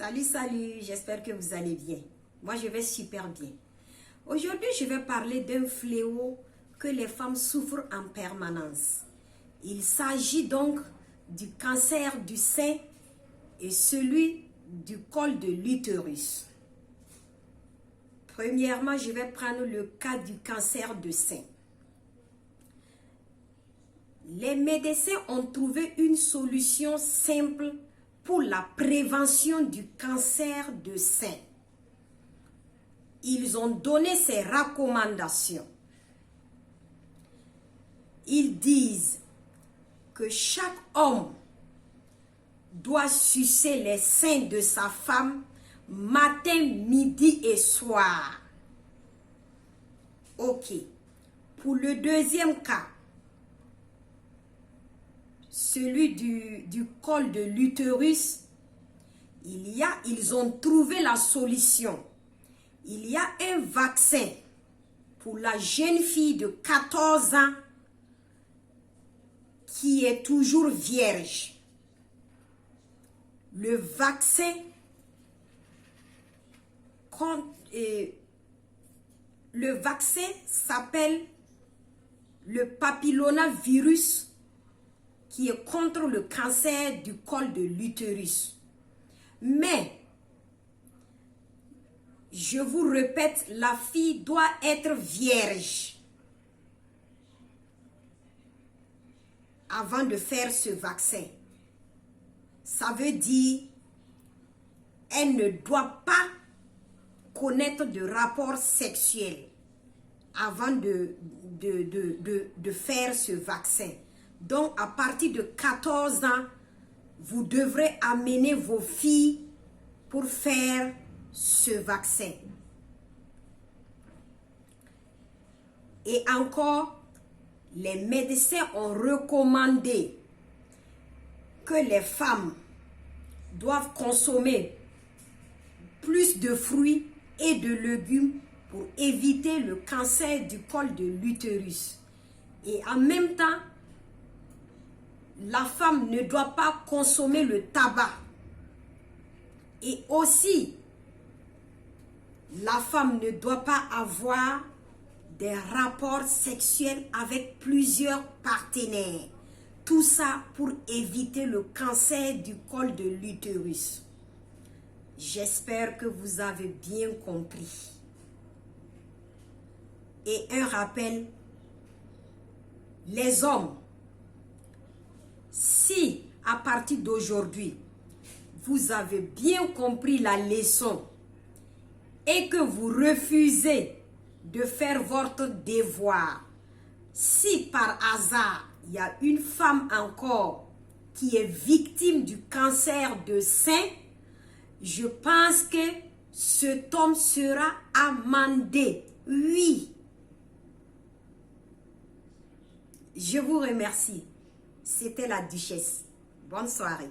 Salut, j'espère que vous allez bien. Moi, je vais super bien. Aujourd'hui, je vais parler d'un fléau que les femmes souffrent en permanence. Il s'agit donc du cancer du sein et celui du col de l'utérus. Premièrement, je vais prendre le cas du cancer du sein. Les médecins ont trouvé une solution simple pour la prévention du cancer du sein. Ils ont donné ces recommandations. Ils disent que chaque homme doit sucer les seins de sa femme matin, midi et soir. Ok. Pour le deuxième cas, celui du col de l'utérus, ils ont trouvé la solution. Il y a un vaccin pour la jeune fille de 14 ans qui est toujours vierge. Le vaccin s'appelle le papillomavirus qui est contre le cancer du col de l'utérus. Mais, je vous répète, la fille doit être vierge avant de faire ce vaccin. Ça veut dire elle ne doit pas connaître de rapport sexuel avant de faire ce vaccin. Donc, à partir de 14 ans, vous devrez amener vos filles pour faire ce vaccin. Et encore, les médecins ont recommandé que les femmes doivent consommer plus de fruits et de légumes pour éviter le cancer du col de l'utérus. Et en même temps, la femme ne doit pas consommer le tabac. Et aussi, la femme ne doit pas avoir des rapports sexuels avec plusieurs partenaires. Tout ça pour éviter le cancer du col de l'utérus. J'espère que vous avez bien compris. Et un rappel, les hommes, si à partir d'aujourd'hui, vous avez bien compris la leçon et que vous refusez de faire votre devoir, si par hasard, il y a une femme encore qui est victime du cancer de sein, je pense que cet homme sera amendé. Oui. Je vous remercie. C'était la Duchesse. Bonne soirée.